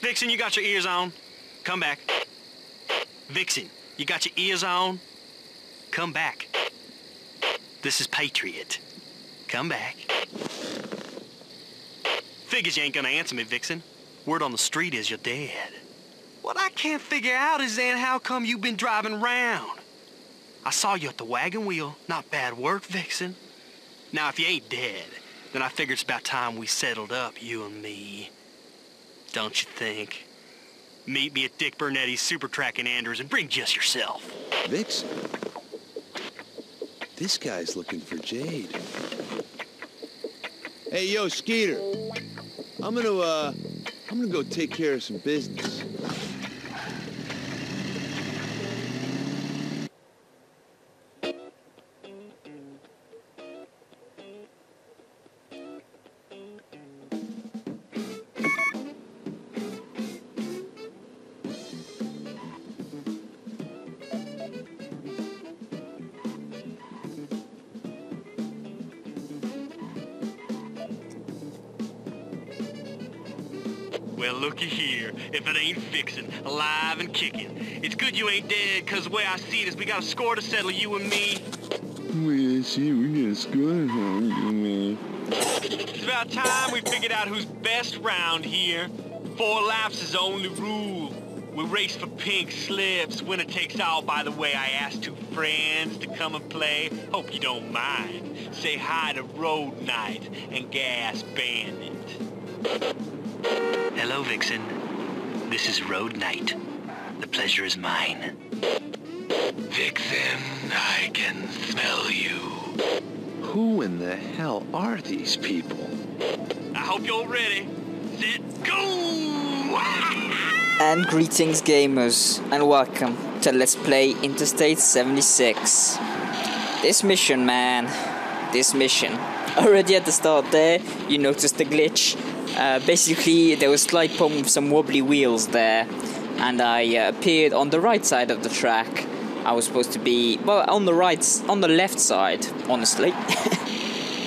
Vixen, you got your ears on? Come back. Vixen, you got your ears on? Come back. This is Patriot. Come back. Figures you ain't gonna answer me, Vixen. Word on the street is you're dead. What I can't figure out is then how come you've been driving around? I saw you at the wagon wheel. Not bad work, Vixen. Now, if you ain't dead, then I figure it's about time we settled up, you and me. Don't you think? Meet me at Dick Burnetti's Super Track in Andrews and bring just yourself. Vixen? This guy's looking for Jade. Hey, yo, Skeeter. I'm gonna go take care of some business. Well, looky here, if it ain't Vixen, alive and kicking. It's good you ain't dead, 'cause the way I see it is we got a score to settle, you and me. We got a score, you and me. It's about time we figured out who's best round here. 4 laps is the only rule. We race for pink slips. Winner takes all. By the way, I asked 2 friends to come and play. Hope you don't mind. Say hi to Road Knight and Gas Bandit. Hello, Vixen. This is Road Knight. The pleasure is mine. Vixen, I can smell you. Who in the hell are these people? I hope you're ready. Set, go! And greetings gamers, and welcome to Let's Play Interstate 76. This mission, man. This mission. Already at the start there, you noticed the glitch. Basically, there was a slight problem with some wobbly wheels there, and I appeared on the right side of the track. I was supposed to be, well, on the left side, honestly.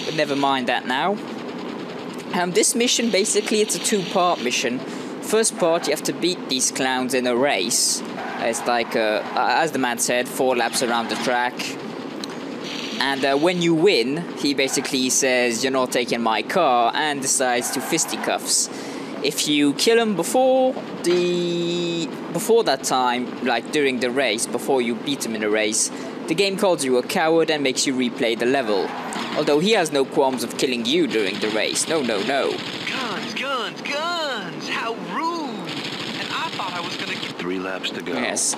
But never mind that now. This mission, basically, it's a 2-part mission. First part, you have to beat these clowns in a race. It's like, as the man said, 4 laps around the track. And when you win, he basically says, "You're not taking my car," and decides to fisticuffs. If you kill him before that time, like during the race, before you beat him in a race, the game calls you a coward and makes you replay the level. Although he has no qualms of killing you during the race. No, no, no. Guns, guns, guns! How rude! And I thought I was gonna get 3 laps to go. Yes.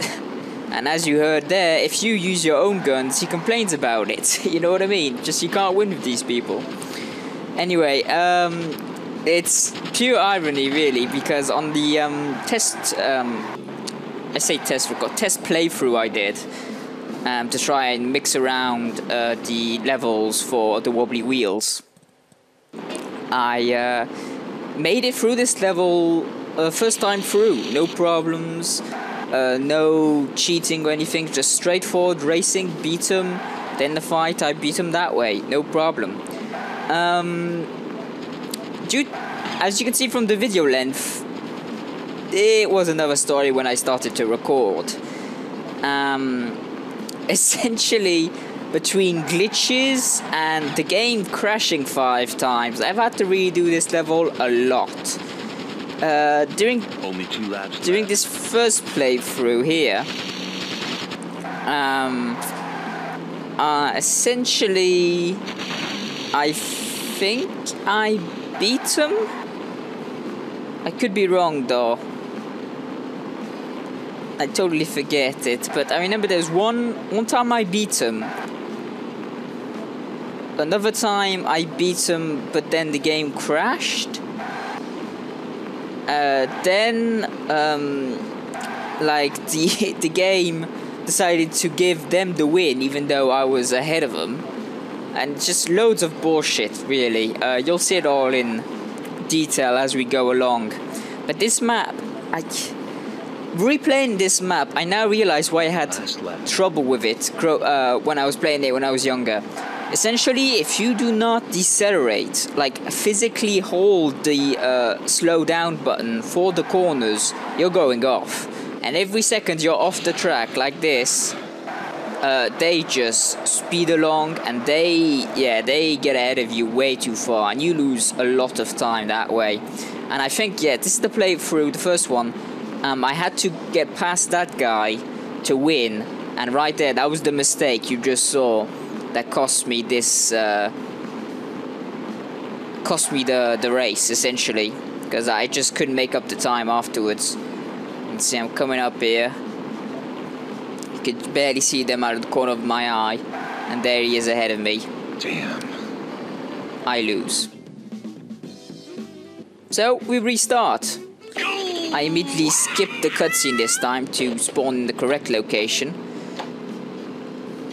And as you heard there, if you use your own guns, he complains about it. You know what I mean? Just you can't win with these people. Anyway, it's pure irony, really, because on the test playthrough I did, to try and mix around the levels for the wobbly wheels, I made it through this level first time through, no problems. No cheating or anything, just straightforward racing, beat him, then the fight, I beat him that way, no problem. As you can see from the video length, it was another story when I started to record. Essentially, between glitches and the game crashing 5 times, I've had to redo this level a lot. During Only 2 laps during this first playthrough here, essentially, I think I beat him. I could be wrong though. I totally forget it, but I remember there's one time I beat him. Another time I beat him, but then the game crashed. Like the game decided to give them the win, even though I was ahead of them, and just loads of bullshit. Really, you'll see it all in detail as we go along. But this map, replaying this map, I now realize why I had trouble with it when I was playing it when I was younger. Essentially, if you do not decelerate, like physically hold the slow down button for the corners, you're going off. And every second you're off the track like this, they just speed along and they get ahead of you way too far, and you lose a lot of time that way. And I think, yeah, this is the playthrough, the first one. I had to get past that guy to win, and right there, that was the mistake you just saw that cost me this, cost me the race, essentially, because I just couldn't make up the time afterwards. You can see I'm coming up here. You could barely see them out of the corner of my eye, and there he is ahead of me. Damn. I lose. So, we restart. I immediately skipped the cutscene this time to spawn in the correct location.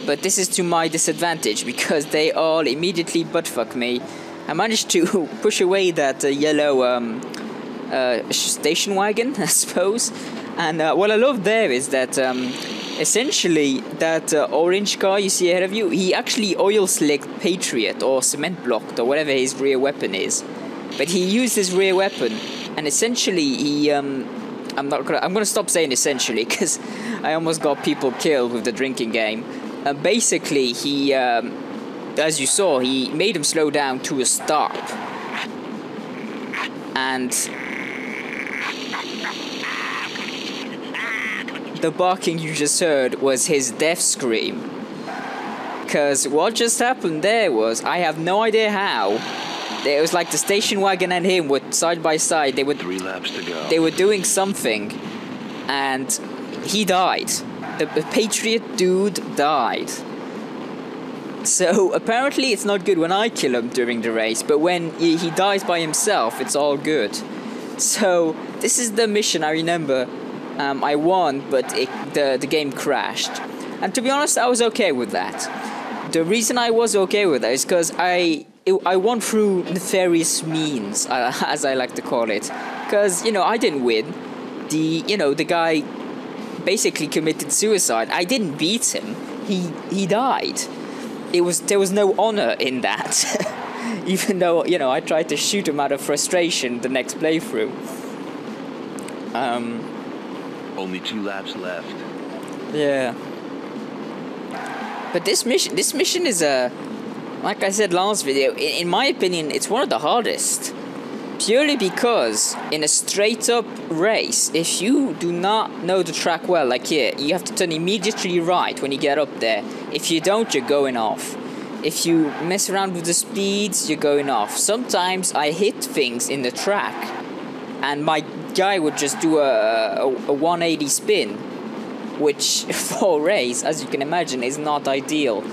But this is to my disadvantage, because they all immediately buttfuck me. I managed to push away that yellow station wagon, I suppose. And what I love there is that essentially that orange car you see ahead of you, he actually oil slicked Patriot or cement blocked or whatever his rear weapon is. But he used his rear weapon, and essentially he I'm gonna stop saying essentially, because I almost got people killed with the drinking game. Basically, he, as you saw, he made him slow down to a stop. And the barking you just heard was his death scream. Because what just happened there was, I have no idea how, it was like the station wagon and him were side by side. They were 3 laps to go. They were doing something, and he died. The Patriot dude died. So apparently it's not good when I kill him during the race, but when he dies by himself, it's all good. So this is the mission I remember. I won, but the game crashed. And to be honest, I was okay with that. The reason I was okay with that is because I won through nefarious means, as I like to call it. Because, you know, I didn't win. The guy basically committed suicide. I didn't beat him. He died. There was no honor in that. Even though, you know, I tried to shoot him out of frustration the next playthrough. Only 2 laps left. Yeah. But this mission is like I said last video, in my opinion, it's one of the hardest. Purely because in a straight up race, if you do not know the track well, like here, you have to turn immediately right when you get up there. If you don't, you're going off. If you mess around with the speeds, you're going off. Sometimes I hit things in the track, and my guy would just do a 180 spin, which for a race, as you can imagine, is not ideal.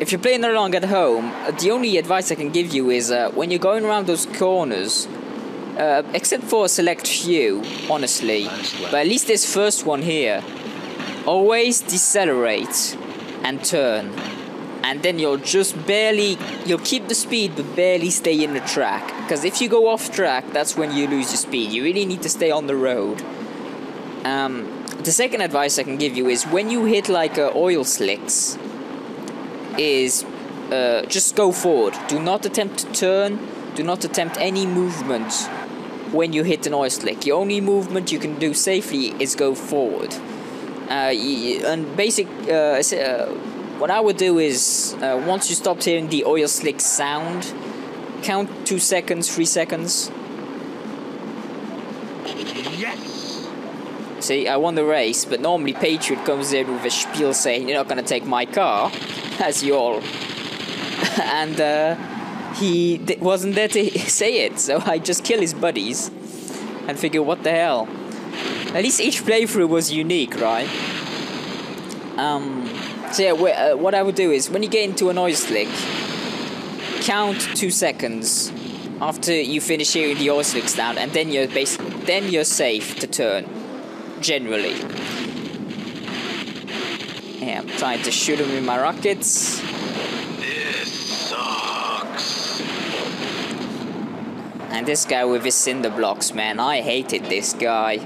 If you're playing along at home, the only advice I can give you is when you're going around those corners, except for a select few, honestly, but at least this first one here, always decelerate and turn. And then you'll keep the speed but barely stay in the track. Because if you go off track, that's when you lose your speed. You really need to stay on the road. The second advice I can give you is when you hit like oil slicks, is just go forward. Do not attempt to turn. Do not attempt any movement when you hit an oil slick. The only movement you can do safely is go forward. And basic, what I would do is once you stopped hearing the oil slick sound, count 2 seconds, 3 seconds. Yes! See, I won the race, but normally Patriot comes in with a spiel saying, "You're not gonna take my car," as you all. And he wasn't there to say it, so I just kill his buddies and figure, what the hell. At least each playthrough was unique, right? So yeah, what I would do is, when you get into an oil slick, count 2 seconds after you finish hearing the oil slick sound, and then you're safe to turn. Generally. Yeah, I'm trying to shoot him with my rockets. This sucks. And this guy with his cinder blocks, man, I hated this guy.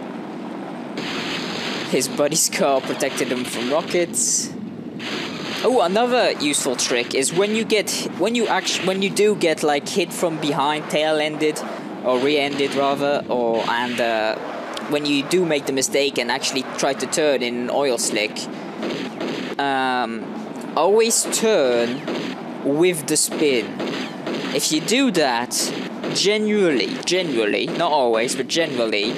His buddy's car protected him from rockets. Oh, another useful trick is when you do get like hit from behind, tail-ended or rear-ended rather, when you do make the mistake and actually try to turn in an oil slick, always turn with the spin. If you do that, generally, not always, but generally,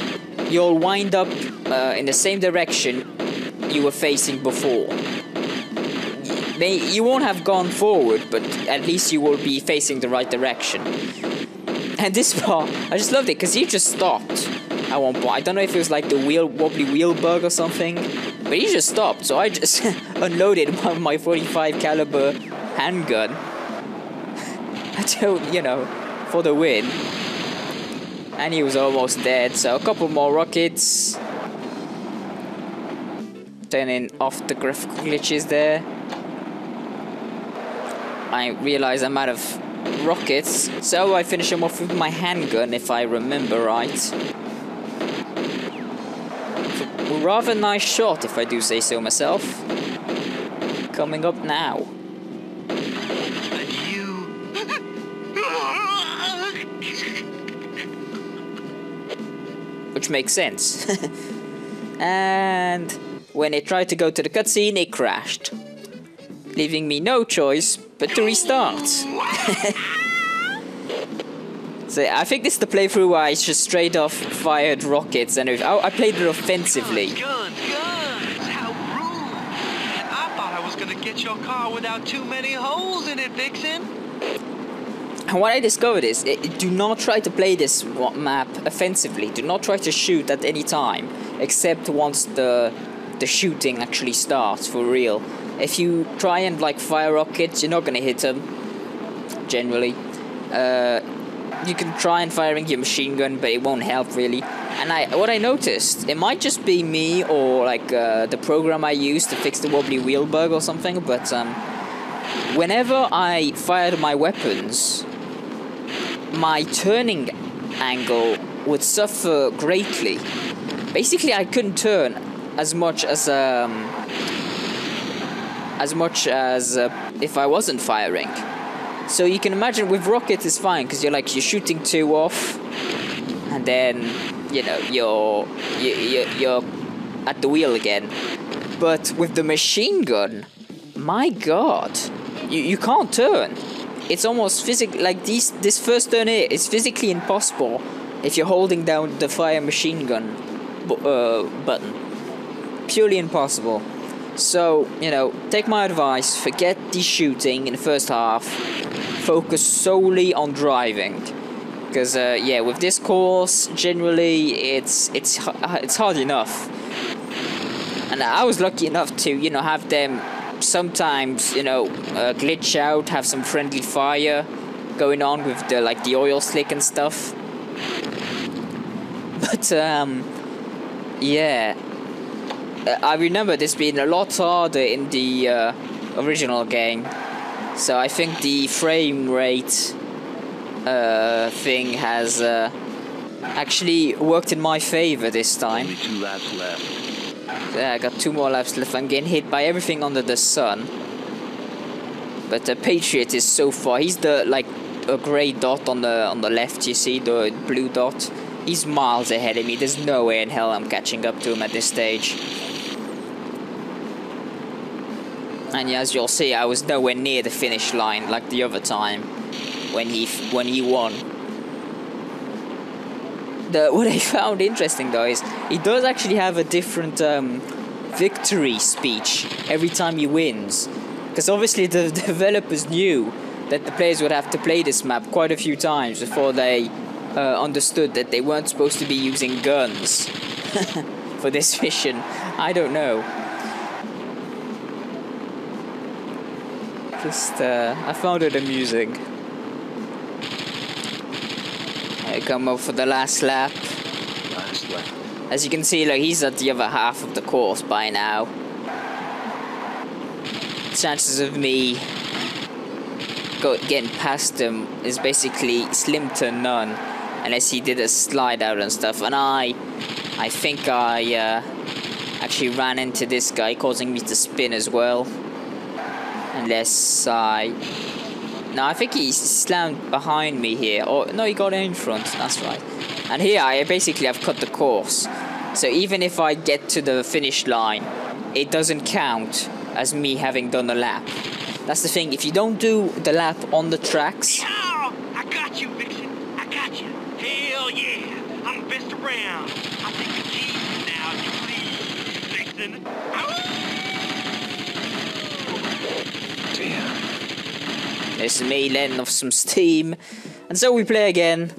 you'll wind up in the same direction you were facing before. You won't have gone forward, but at least you will be facing the right direction. And this part, I just loved it because he just stopped at one point. I don't know if it was like the wobbly wheel bug or something, but he just stopped. So I just unloaded my 45 caliber handgun until, for the win. And he was almost dead. So a couple more rockets. Turning off the graphical glitches there. I realize I'm out of rockets, so I finish him off with my handgun, if I remember right. A rather nice shot, if I do say so myself. Coming up now. Which makes sense. And when it tried to go to the cutscene, it crashed, leaving me no choice but to restart. So I think this is the playthrough where I just straight off fired rockets and I played it offensively. Gun! How rude! And I thought I was gonna get your car without too many holes in it, Vixen. And what I discovered is, do not try to play this map offensively. Do not try to shoot at any time, except once the shooting actually starts for real. If you try and like fire rockets, you're not gonna hit them. Generally, you can try and firing your machine gun, but it won't help really. And what I noticed, it might just be me or like the program I used to fix the wobbly wheel bug or something. But whenever I fired my weapons, my turning angle would suffer greatly. Basically, I couldn't turn as much as if I wasn't firing. So you can imagine with rockets it's fine because you're shooting two off, and then you're at the wheel again. But with the machine gun, my God, you can't turn. It's almost physically like this first turn here is physically impossible if you're holding down the fire machine gun button. Purely impossible. So, take my advice, forget the shooting in the first half, focus solely on driving. Because, yeah, with this course, generally, it's hard enough. And I was lucky enough to, have them sometimes, glitch out, have some friendly fire going on with the oil slick and stuff. But, yeah. I remember this being a lot harder in the original game, so I think the frame rate thing has actually worked in my favor this time. Only 2 laps left. Yeah, I got 2 more laps left. I'm getting hit by everything under the sun. But the Patriot is so far. He's a grey dot on the left. You see the blue dot. He's miles ahead of me. There's no way in hell I'm catching up to him at this stage. And as you'll see, I was nowhere near the finish line like the other time when he won. What I found interesting though is he does actually have a different victory speech every time he wins, because obviously the developers knew that the players would have to play this map quite a few times before they understood that they weren't supposed to be using guns for this mission. I don't know. I found it amusing. I come up for the last lap. As you can see, he's at the other half of the course by now. Chances of me getting past him is basically slim to none, unless he did a slide out and stuff. And I think I actually ran into this guy, causing me to spin as well. Unless I... No, I think he slammed behind me here. Or, no, he got in front. That's right. And here, I basically have cut the course. So even if I get to the finish line, it doesn't count as me having done a lap. That's the thing. If you don't do the lap on the tracks... Oh, I got you, Vixen. I got you. Hell yeah. I'm the best around. I'll take the keys now if you please, Vixen. Damn. This is me letting off some steam. And so we play again.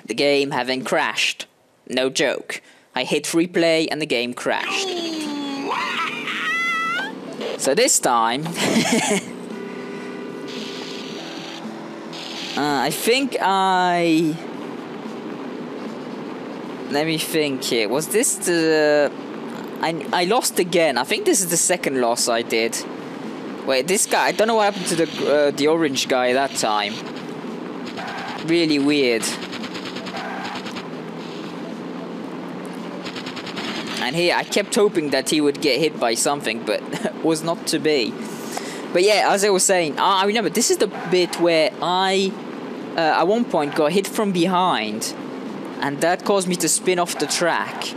The game having crashed. No joke. I hit replay and the game crashed. So this time... I think I... Let me think here. Was this the... I lost again. I think this is the second loss I did. Wait, this guy... I don't know what happened to the orange guy that time. Really weird. And here, I kept hoping that he would get hit by something, but was not to be. But yeah, as I was saying, I remember this is the bit where I, at one point, got hit from behind, and that caused me to spin off the track.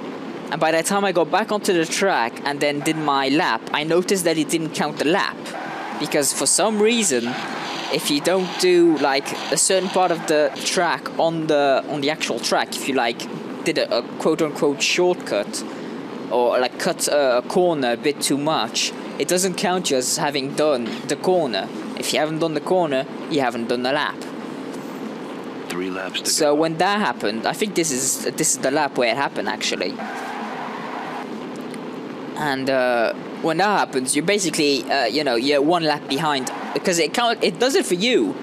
And by the time I got back onto the track and then did my lap, I noticed that it didn't count the lap, because for some reason, if you don't do like a certain part of the track on the actual track, if you like did a quote-unquote shortcut, or like cut a corner a bit too much, it doesn't count you as having done the corner. If you haven't done the corner, you haven't done the lap. 3 laps to So go. when that happened, I think this is the lap where it happened actually. And when that happens, you basically you're 1 lap behind, because it does it for you,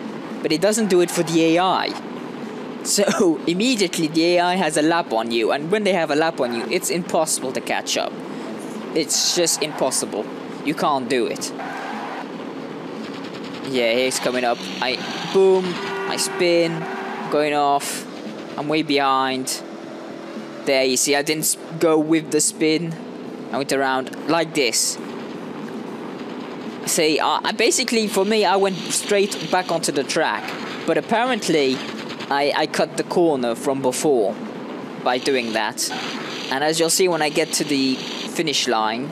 but it doesn't do it for the AI. So immediately the AI has a lap on you, and when they have a lap on you, it's impossible to catch up. It's just impossible. You can't do it. Yeah, he's coming up. I spin, going off. I'm way behind. There, you see, I didn't go with the spin. I went around like this. See, basically for me, I went straight back onto the track, but apparently I cut the corner from before by doing that. And as you'll see when I get to the finish line,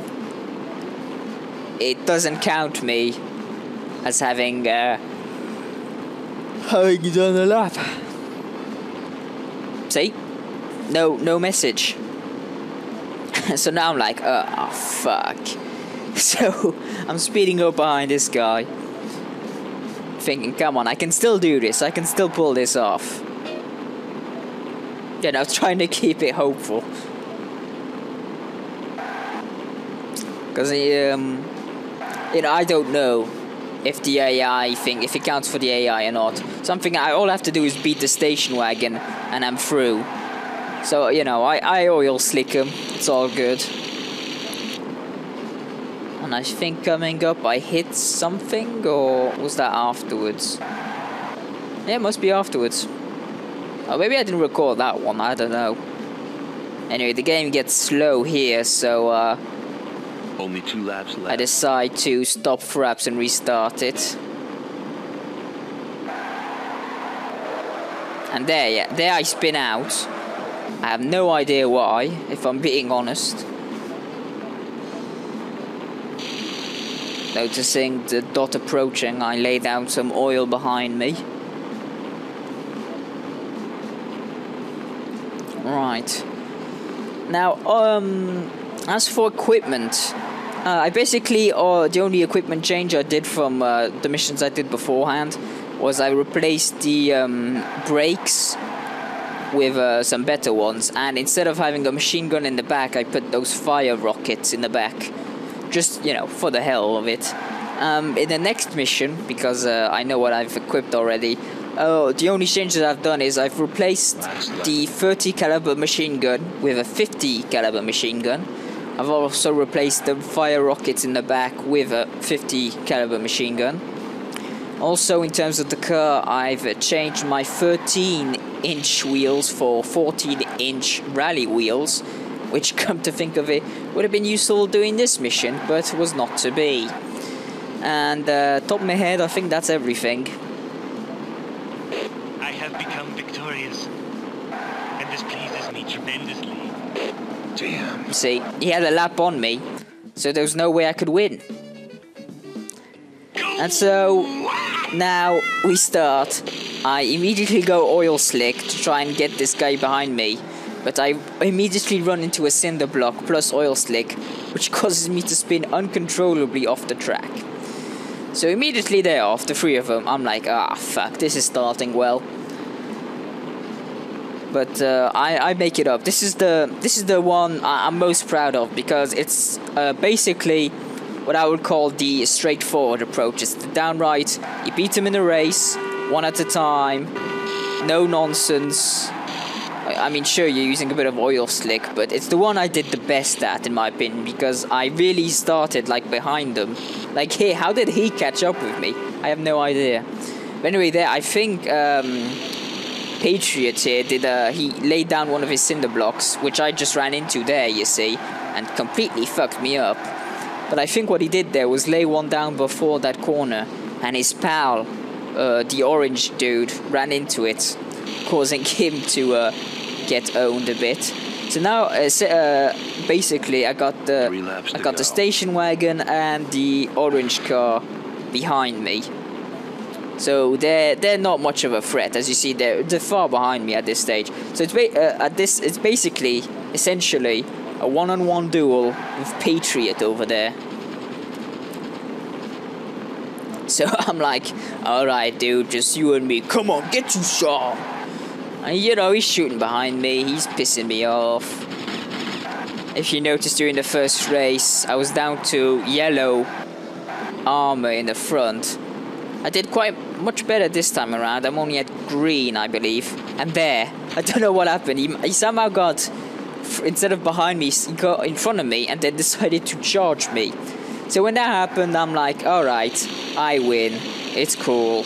it doesn't count me as having done a lap. See? No message. So now I'm like, oh fuck. So I'm speeding up behind this guy, thinking, come on, I can still do this, I can still pull this off. You know, trying to keep it hopeful. Because, I don't know if the AI thing, if it counts for the AI or not. All I have to do is beat the station wagon and I'm through. So, I oil slick him, it's all good. And I think coming up I hit something, or was that afterwards? Yeah, it must be afterwards. Oh, maybe I didn't record that one, I don't know. Anyway, the game gets slow here, so Only 2 laps left. I decide to stop fraps and restart it. And there I spin out. I have no idea why, if I'm being honest. Noticing the dot approaching, I lay down some oil behind me. Right. Now, as for equipment, I basically, the only equipment change I did from the missions I did beforehand was I replaced the brakes with some better ones, and instead of having a machine gun in the back, I put those fire rockets in the back. Just, for the hell of it. In the next mission, because I know what I've equipped already, the only changes I've done is I've replaced the 30 caliber machine gun with a 50 caliber machine gun. I've also replaced the fire rockets in the back with a 50 caliber machine gun. Also, in terms of the car, I've changed my 13-inch wheels for 14-inch rally wheels, which, come to think of it, would have been useful doing this mission, but was not to be. And top of my head, I think that's everything. I have become victorious, and this pleases me tremendously. Damn. See, he had a lap on me, so there was no way I could win. And so, now we start. I immediately go oil slick to try and get this guy behind me, but I immediately run into a cinder block plus oil slick, which causes me to spin uncontrollably off the track. So immediately there, off the three of them, I'm like, ah, fuck, this is starting well. But I make it up. This is the one I'm most proud of, because it's basically what I would call the straightforward approach. It's the downright, you beat them in a race, one at a time, no nonsense. I mean, sure, you're using a bit of oil slick, but it's the one I did the best at, in my opinion, because I really started, like, behind them. Like, hey, how did he catch up with me? I have no idea. But anyway, there, I think Patriot here he laid down one of his cinder blocks, which I just ran into there, you see, and completely fucked me up. But I think what he did there was lay one down before that corner, and his pal, the orange dude, ran into it, causing him to get owned a bit. So now, basically, I got the station wagon and the orange car behind me. So they're not much of a threat, as you see. They're far behind me at this stage. So it's basically, essentially, a one-on-one duel with Patriot over there. So I'm like, alright dude, just you and me, come on, get you some. And you know, he's shooting behind me, he's pissing me off. If you noticed during the first race, I was down to yellow armor in the front. I did quite much better this time around. I'm only at green, I believe. And there, I don't know what happened. He somehow got, instead of behind me, he got in front of me and then decided to charge me. So when that happened, I'm like, alright, I win. It's cool.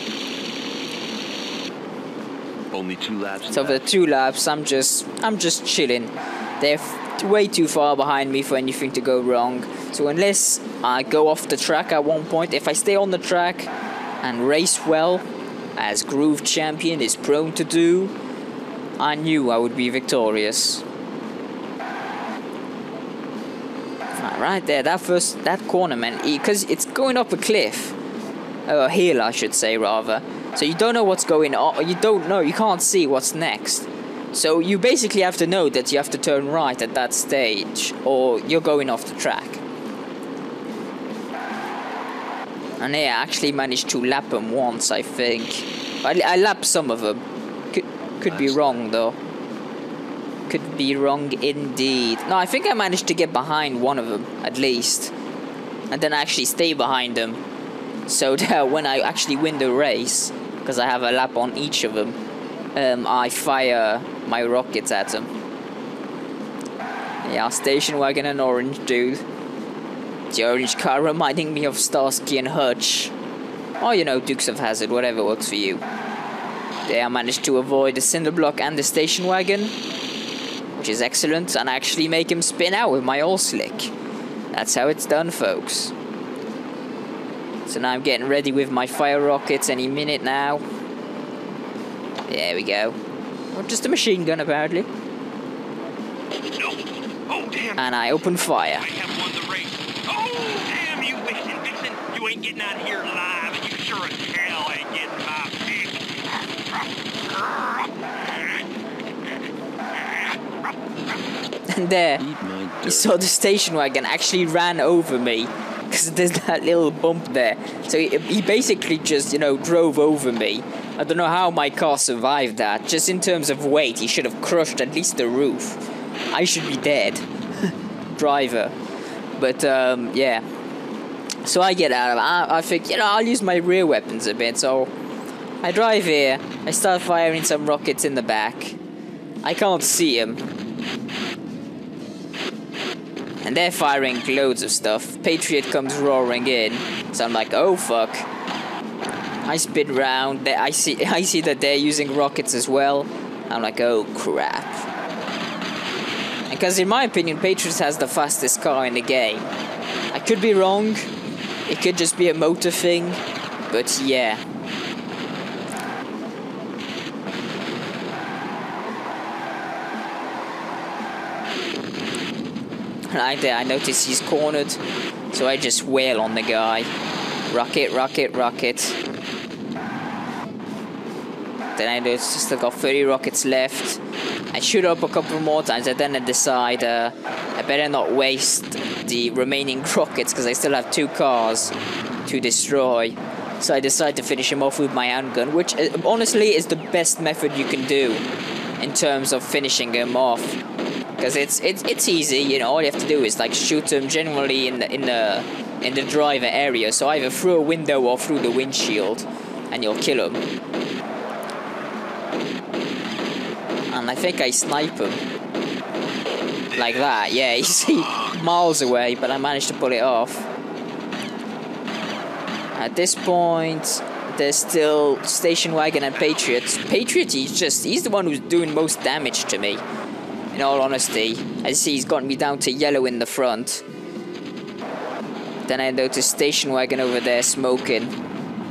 Only 2 laps. So for the 2 laps, I'm just chilling. They're way too far behind me for anything to go wrong. So unless I go off the track at one point, if I stay on the track and race well, as Groove Champion is prone to do, I knew I would be victorious. Right there, that corner, man, because it's going up a cliff, a hill, I should say, rather. So you don't know what's going on. You can't see what's next. So you basically have to know that you have to turn right at that stage, or you're going off the track. And yeah, I actually managed to lap them once, I think. I lapped some of them. Could be wrong though. Could be wrong indeed. No, I think I managed to get behind one of them, at least. And then actually stay behind them. So that when I actually win the race, because I have a lap on each of them, I fire my rockets at them. Yeah, station wagon and orange dude. The orange car reminding me of Starsky and Hutch. Or, you know, Dukes of Hazzard, whatever works for you. There I managed to avoid the cinder block and the station wagon, which is excellent, and actually make him spin out with my oil slick. That's how it's done, folks. So now I'm getting ready with my fire rockets any minute now. There we go. Or just a machine gun, apparently. No. Oh, damn. And I open fire. I have won the race. Oh, damn you, Vixen. You ain't getting out of here alive, and you sure as hell ain't getting my pick. And there, you saw the station wagon actually ran over me, because there's that little bump there. So he basically just, you know, drove over me. I don't know how my car survived that. Just in terms of weight, he should have crushed at least the roof. I should be dead. Driver. But, yeah. So I get out of it. I think, you know, I'll use my rear weapons a bit. So I drive here. I start firing some rockets in the back. I can't see him. And they're firing loads of stuff. Patriot comes roaring in. So I'm like, oh fuck. I spin round. I see that they're using rockets as well. I'm like, oh crap. Because in my opinion, Patriot has the fastest car in the game. I could be wrong. It could just be a motor thing. But yeah. Right there, I notice he's cornered. So I just wail on the guy. Rocket, rocket, rocket. Then I notice I still got 30 rockets left. I shoot up a couple more times, and then I decide I better not waste the remaining rockets because I still have 2 cars to destroy. So I decide to finish him off with my handgun, which honestly is the best method you can do in terms of finishing him off. Because it's easy, you know. All you have to do is like shoot him generally in the driver area, so either through a window or through the windshield, and you'll kill him. And I think I snipe him. Like that, yeah, you see, miles away, but I managed to pull it off. At this point, there's still Station Wagon and Patriot. Patriot, he's the one who's doing most damage to me. In all honesty, as you see, he's gotten me down to yellow in the front. Then I notice Station Wagon over there smoking.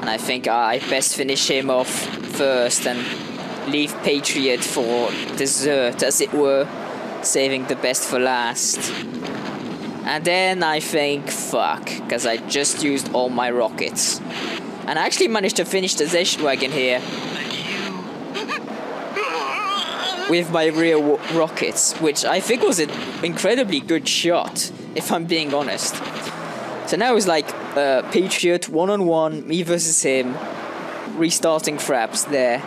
And I think I best finish him off first and leave Patriot for dessert, as it were, saving the best for last. And then I think, fuck, because I just used all my rockets. And I actually managed to finish the Station Wagon here with my rear rockets, which I think was an incredibly good shot, if I'm being honest. So now it's like Patriot, one-on-one, me versus him, restarting fraps there.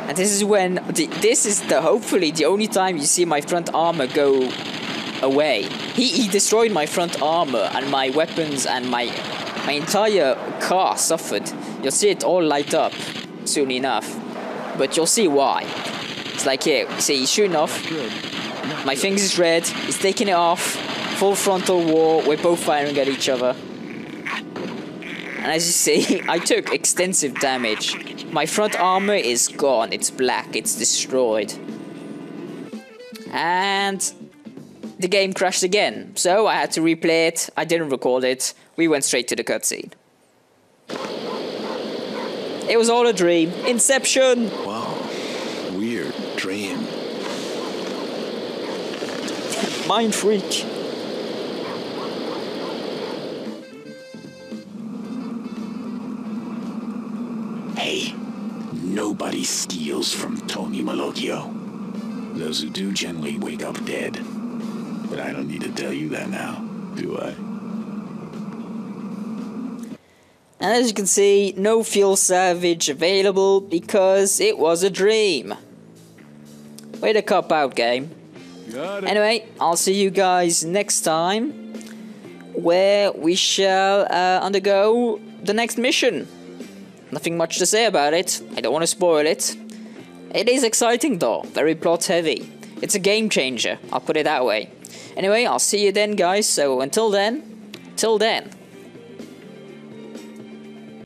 And this is when, hopefully the only time you see my front armor go away. He destroyed my front armor, and my weapons and my entire car suffered. You'll see it all light up soon enough, but you'll see why. It's like here, see, he's shooting off. My fingers is red. He's taking it off. Full frontal war. We're both firing at each other. And as you see, I took extensive damage. My front armor is gone. It's black. It's destroyed. And the game crashed again. So I had to replay it. I didn't record it. We went straight to the cutscene. It was all a dream. Inception! Wow. Weird dream. Mind freak. Hey, nobody steals from Tony Malocchio. Those who do generally wake up dead. But I don't need to tell you that now, do I? And as you can see, no fuel salvage available because it was a dream. Way to cop out, game. Anyway, I'll see you guys next time, where we shall undergo the next mission. Nothing much to say about it. I don't want to spoil it. It is exciting though, very plot heavy. It's a game changer, I'll put it that way. Anyway, I'll see you then, guys, so until then, till then.